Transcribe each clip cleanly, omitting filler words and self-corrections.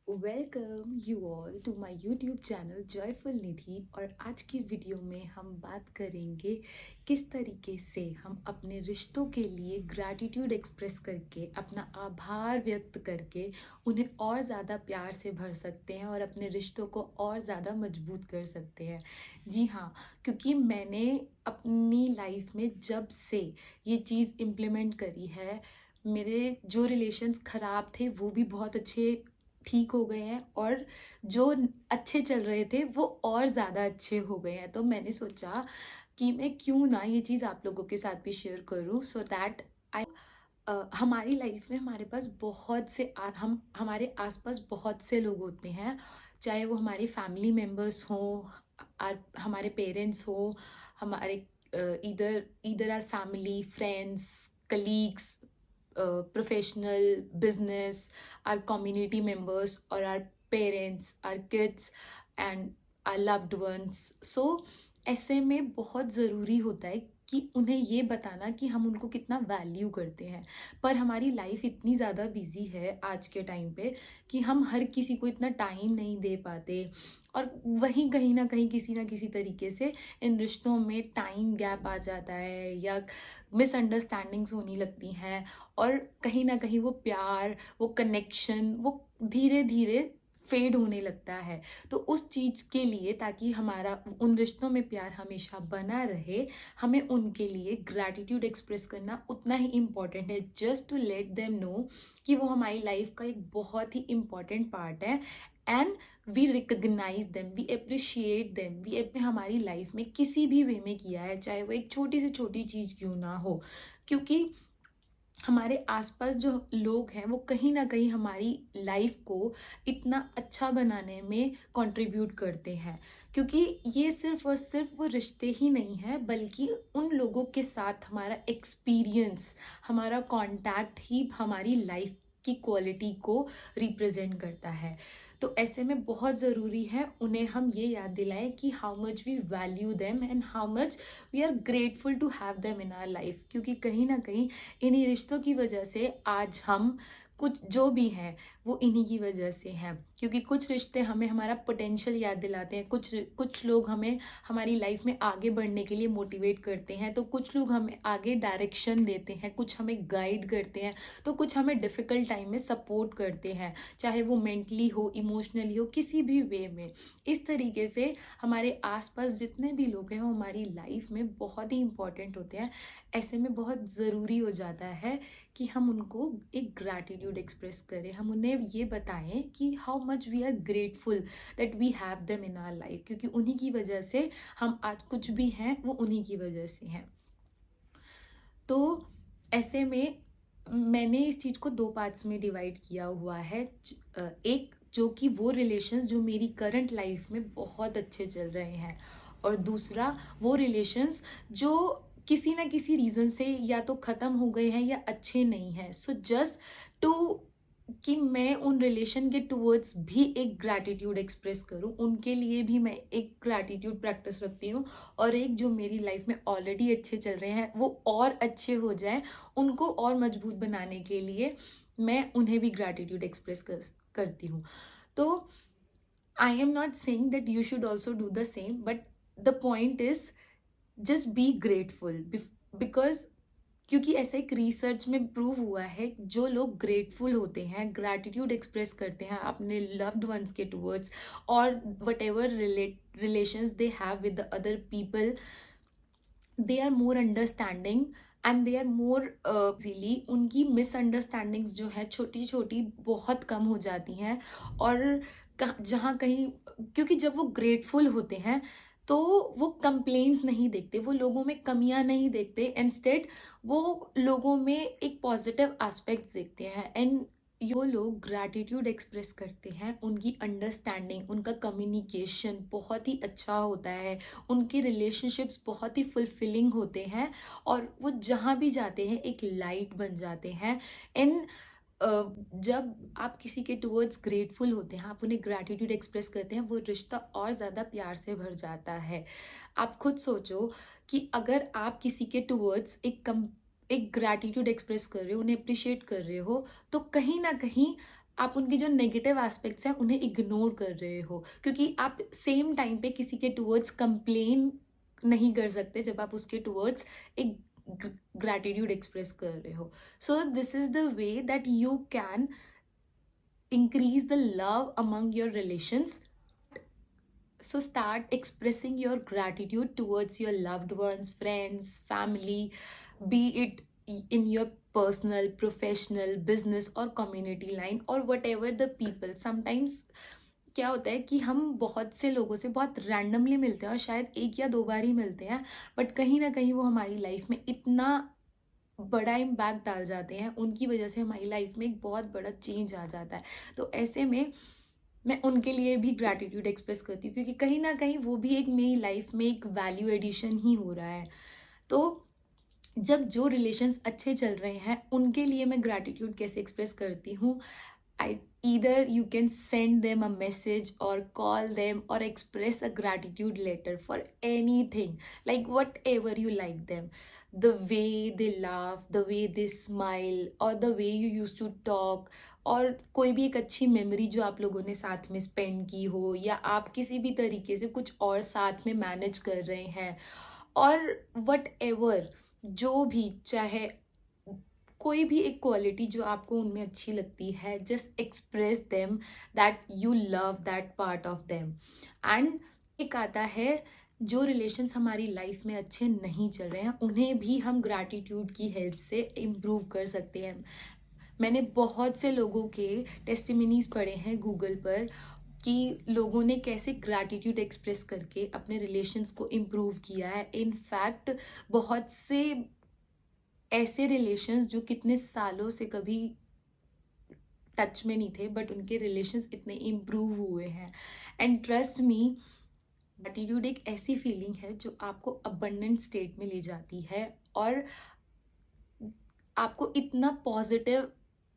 Welcome you all to my YouTube channel joyful Nidhi. और आज की वीडियो में हम बात करेंगे किस तरीके से हम अपने रिश्तों के लिए ग्रैटिट्यूड एक्सप्रेस करके, अपना आभार व्यक्त करके उन्हें और ज़्यादा प्यार से भर सकते हैं और अपने रिश्तों को और ज़्यादा मजबूत कर सकते हैं। जी हाँ, क्योंकि मैंने अपनी लाइफ में जब से ये चीज़ इम्प्लीमेंट करी है, मेरे जो रिलेशन्स ख़राब थे वो भी बहुत अच्छे ठीक हो गए हैं, और जो अच्छे चल रहे थे वो और ज़्यादा अच्छे हो गए हैं। तो मैंने सोचा कि मैं क्यों ना ये चीज़ आप लोगों के साथ भी शेयर करूं, सो दैट आई हमारी लाइफ में हमारे पास बहुत से हम हमारे आसपास बहुत से लोग होते हैं, चाहे वो हमारे फैमिली मेम्बर्स हों, हमारे पेरेंट्स हों, हमारे इधर इधर our family, friends, colleagues, professional, business, our community members, or our parents, our kids, and our loved ones. So ऐसे में बहुत ज़रूरी होता है कि उन्हें ये बताना कि हम उनको कितना वैल्यू करते हैं। पर हमारी लाइफ इतनी ज़्यादा बिजी है आज के टाइम पे कि हम हर किसी को इतना टाइम नहीं दे पाते, और वहीं कहीं ना किसी तरीके से इन रिश्तों में टाइम गैप आ जाता है, या मिसअंडरस्टैंडिंग्स होने लगती हैं, और कहीं ना कहीं वो प्यार, वो कनेक्शन, वो धीरे धीरे फेड होने लगता है। तो उस चीज़ के लिए, ताकि हमारा उन रिश्तों में प्यार हमेशा बना रहे, हमें उनके लिए ग्रैटिट्यूड एक्सप्रेस करना उतना ही इम्पॉर्टेंट है, just to let them know कि वो हमारी लाइफ का एक बहुत ही इम्पॉर्टेंट पार्ट है। And we recognise them, we appreciate them, we हमारी लाइफ में किसी भी वे में किया है, चाहे वो एक छोटी से छोटी चीज़ क्यों ना हो। क्योंकि हमारे आसपास जो लोग हैं वो कहीं ना कहीं हमारी लाइफ को इतना अच्छा बनाने में कंट्रीब्यूट करते हैं। क्योंकि ये सिर्फ और सिर्फ वो रिश्ते ही नहीं है, बल्कि उन लोगों के साथ हमारा एक्सपीरियंस, हमारा कांटेक्ट ही हमारी लाइफ की क्वालिटी को रिप्रेजेंट करता है। तो ऐसे में बहुत ज़रूरी है उन्हें हम ये याद दिलाएं कि how much we value them and how much we are grateful to have them in our life. क्योंकि कहीं ना कहीं इन्हीं रिश्तों की वजह से आज हम कुछ जो भी हैं वो इन्हीं की वजह से हैं। क्योंकि कुछ रिश्ते हमें हमारा पोटेंशियल याद दिलाते हैं, कुछ कुछ लोग हमें हमारी लाइफ में आगे बढ़ने के लिए मोटिवेट करते हैं, तो कुछ लोग हमें आगे डायरेक्शन देते हैं, कुछ हमें गाइड करते हैं, तो कुछ हमें डिफ़िकल्ट टाइम में सपोर्ट करते हैं, चाहे वो मेंटली हो, इमोशनली हो, किसी भी वे में। इस तरीके से हमारे आसपास जितने भी लोग हैं वो हमारी लाइफ में बहुत ही इंपॉर्टेंट होते हैं। ऐसे में बहुत ज़रूरी हो जाता है कि हम उनको एक ग्रैटिट्यूड एक्सप्रेस करें, हम उन्हें ये बताएं कि how much we are grateful that we have them in our life. क्योंकि उन्हीं की वजह से हम आज कुछ भी हैं, वो उन्हीं की वजह से हैं। तो ऐसे में मैंने इस चीज़ को दो पार्ट्स में डिवाइड किया हुआ है। एक जो कि वो रिलेशंस जो मेरी करंट लाइफ में बहुत अच्छे चल रहे हैं, और दूसरा वो रिलेशंस जो किसी ना किसी रीज़न से या तो ख़त्म हो गए हैं या अच्छे नहीं हैं। सो जस्ट टू कि मैं उन रिलेशन के टूवर्ड्स भी एक ग्रैटिट्यूड एक्सप्रेस करूं, उनके लिए भी मैं एक ग्रैटिट्यूड प्रैक्टिस रखती हूँ। और एक जो मेरी लाइफ में ऑलरेडी अच्छे चल रहे हैं वो और अच्छे हो जाएं, उनको और मजबूत बनाने के लिए मैं उन्हें भी ग्रैटिट्यूड एक्सप्रेस करती हूँ। तो I am not saying that you should also do the same, but the point is just be grateful. Because क्योंकि ऐसा एक रिसर्च में प्रूव हुआ है, जो लोग ग्रेटफुल होते हैं, ग्रैटिट्यूड एक्सप्रेस करते हैं अपने लव्ड वंस के टूवर्ड्स, और whatever relations they have with the other people, they are more understanding and they are more easily, उनकी मिसअंडरस्टैंडिंग्स जो है छोटी छोटी बहुत कम हो जाती हैं। और जहाँ कहीं, क्योंकि जब वो ग्रेटफुल होते हैं तो वो कंप्लेन्स नहीं देखते, वो लोगों में कमियां नहीं देखते, इंस्टेड वो लोगों में एक पॉजिटिव एस्पेक्ट्स देखते हैं। एंड जो लोग ग्रैटिट्यूड एक्सप्रेस करते हैं उनकी अंडरस्टैंडिंग, उनका कम्युनिकेशन बहुत ही अच्छा होता है, उनके रिलेशनशिप्स बहुत ही फुलफिलिंग होते हैं, और वो जहाँ भी जाते हैं एक लाइट बन जाते हैं। इन जब आप किसी के टुवर्ड्स ग्रेटफुल होते हैं, आप उन्हें ग्रैटिट्यूड एक्सप्रेस करते हैं, वो रिश्ता और ज़्यादा प्यार से भर जाता है। आप खुद सोचो कि अगर आप किसी के टुवर्ड्स एक ग्रैटिट्यूड एक्सप्रेस कर रहे हो, उन्हें अप्रिशिएट कर रहे हो, तो कहीं ना कहीं आप उनकी जो नेगेटिव एस्पेक्ट्स हैं उन्हें इग्नोर कर रहे हो, क्योंकि आप सेम टाइम पे किसी के टुवर्ड्स कंप्लेन नहीं कर सकते जब आप उसके टुवर्ड्स एक ग्रैटिट्यूड एक्सप्रेस कर रहे हो. So this is the way that you can increase the love among your relations. So start expressing your gratitude towards your loved ones, friends, family, be it in your personal, professional, business or community line or whatever the people. Sometimes क्या होता है कि हम बहुत से लोगों से बहुत रैंडमली मिलते हैं और शायद एक या दो बार ही मिलते हैं, बट कहीं ना कहीं वो हमारी लाइफ में इतना बड़ा इम्पैक्ट डाल जाते हैं, उनकी वजह से हमारी लाइफ में एक बहुत बड़ा चेंज आ जाता है. तो ऐसे में मैं उनके लिए भी ग्रैटिट्यूड एक्सप्रेस करती हूँ, क्योंकि कहीं ना कहीं वो भी एक मेरी लाइफ में एक वैल्यू एडिशन ही हो रहा है. तो जब जो रिलेशंस अच्छे चल रहे हैं उनके लिए मैं ग्रैटिट्यूड कैसे एक्सप्रेस करती हूँ. आई either you can send them a message or call them or express a gratitude letter for anything, like whatever you like them, the way they laugh, the way they smile or the way you used to talk, और कोई भी एक अच्छी memory जो आप लोगों ने साथ में स्पेंड की हो, या आप किसी भी तरीके से कुछ और साथ में मैनेज कर रहे हैं, और वट एवर जो भी, चाहे कोई भी एक क्वालिटी जो आपको उनमें अच्छी लगती है, just express them that you love that part of them. And एक आता है जो रिलेशंस हमारी लाइफ में अच्छे नहीं चल रहे हैं उन्हें भी हम ग्रैटिट्यूड की हेल्प से इम्प्रूव कर सकते हैं. मैंने बहुत से लोगों के टेस्टिमनीज पढ़े हैं गूगल पर कि लोगों ने कैसे ग्रैटिट्यूड एक्सप्रेस करके अपने रिलेशंस को इम्प्रूव किया है. इनफैक्ट बहुत से ऐसे रिलेशंस जो कितने सालों से कभी टच में नहीं थे, बट उनके रिलेशंस इतने इम्प्रूव हुए हैं. एंड ट्रस्ट मी, ग्रैटिट्यूड एक ऐसी फीलिंग है जो आपको अबंडेंट स्टेट में ले जाती है और आपको इतना पॉजिटिव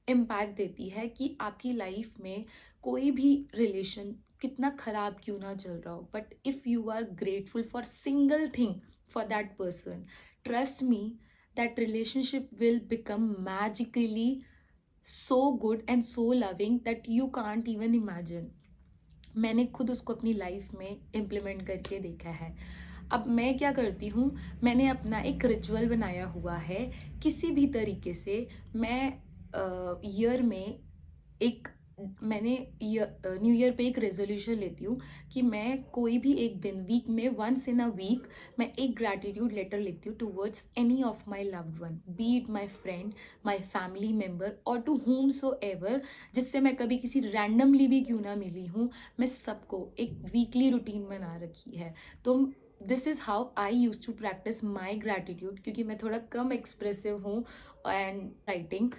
इम्पैक्ट देती है कि आपकी लाइफ में कोई भी रिलेशन कितना खराब क्यों ना चल रहा हो, but if you are grateful for single thing for that person, trust me, that relationship will become magically so good and so loving that you can't even imagine. मैंने खुद उसको अपनी लाइफ में इम्प्लीमेंट करके देखा है. अब मैं क्या करती हूँ, मैंने अपना एक रिचुअल बनाया हुआ है. किसी भी तरीके से मैं ईयर में एक, मैंने न्यू ईयर पे एक रेजोल्यूशन लेती हूँ कि मैं कोई भी एक दिन, वीक में वंस इन अ वीक मैं एक ग्रैटिट्यूड लेटर लिखती हूँ towards any of my loved one, B it my friend, my family member और टू whom सो एवर, जिससे मैं कभी किसी रैंडमली भी क्यों ना मिली हूँ, मैं सबको एक वीकली रूटीन बना रखी है. तो this is how I use to practise my gratitude, क्योंकि मैं थोड़ा कम एक्सप्रेसिव हूँ and writing.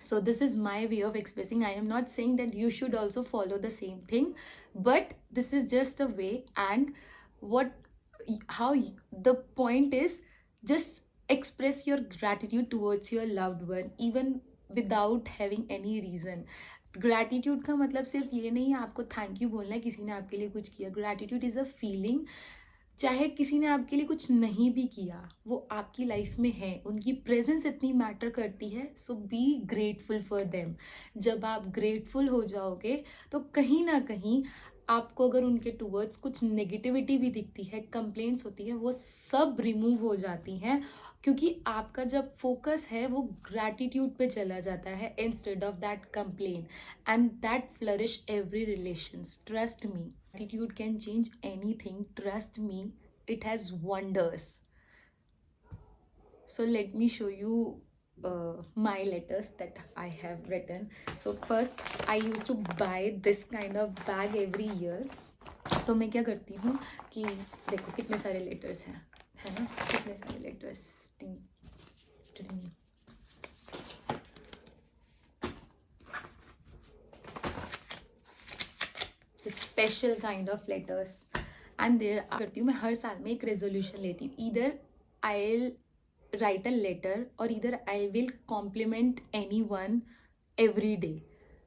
So this is my way of expressing. I am not saying that you should also follow the same thing, but this is just a way. And the point is, just express your gratitude towards your loved one even without having any reason. Gratitude का मतलब सिर्फ ये नहीं है आपको thank you बोलना है किसी ने आपके लिए कुछ किया. Gratitude is a feeling. चाहे किसी ने आपके लिए कुछ नहीं भी किया, वो आपकी लाइफ में है, उनकी प्रेजेंस इतनी मैटर करती है. सो बी ग्रेटफुल फॉर देम. जब आप ग्रेटफुल हो जाओगे तो कहीं ना कहीं आपको अगर उनके टूवर्ड्स कुछ नेगेटिविटी भी दिखती है, कंप्लेंट्स होती है, वो सब रिमूव हो जाती हैं, क्योंकि आपका जब फोकस है वो ग्रैटिट्यूड पे चला जाता है instead of that complain, and that flourish every relations. Trust me, gratitude can change anything. Trust me, it has wonders. So let me show you my letters that I have written. So first I used to buy this kind of bag every year. तो मैं क्या करती हूँ कि देखो कितने सारे letters हैं, है ना, कितने सारे letters. Special kind of letters. And there करती हूँ मैं हर साल में एक रेजोल्यूशन लेती हूँ. Either I will write a letter or either I will compliment anyone every day.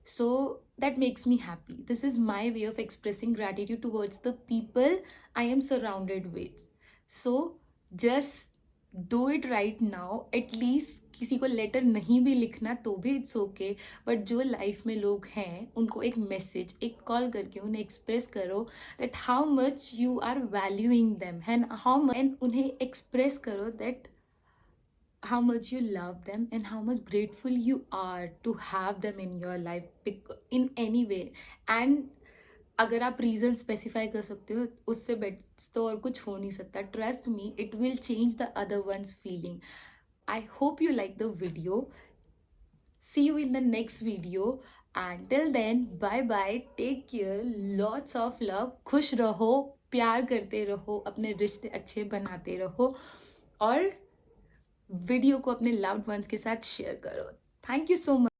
So that makes me happy. This is my way of expressing gratitude towards the people I am surrounded with. So just do it right now. At least किसी को letter नहीं भी लिखना तो भी it's okay, but जो life में लोग हैं उनको एक मैसेज, एक कॉल करके उन्हें एक्सप्रेस करो that how much you are valuing them, and उन्हें एक्सप्रेस करो that how much you love them and how much grateful you are to have them in your life in any way. And अगर आप reason specify कर सकते हो उससे best तो और कुछ हो नहीं सकता. Trust me, it will change the other one's feeling. I hope you like the video. See you in the next video. And till then, bye bye. Take care. Lots of love. खुश रहो, प्यार करते रहो, अपने रिश्ते अच्छे बनाते रहो और वीडियो को अपने लव्ड वंस के साथ शेयर करो. Thank you so much.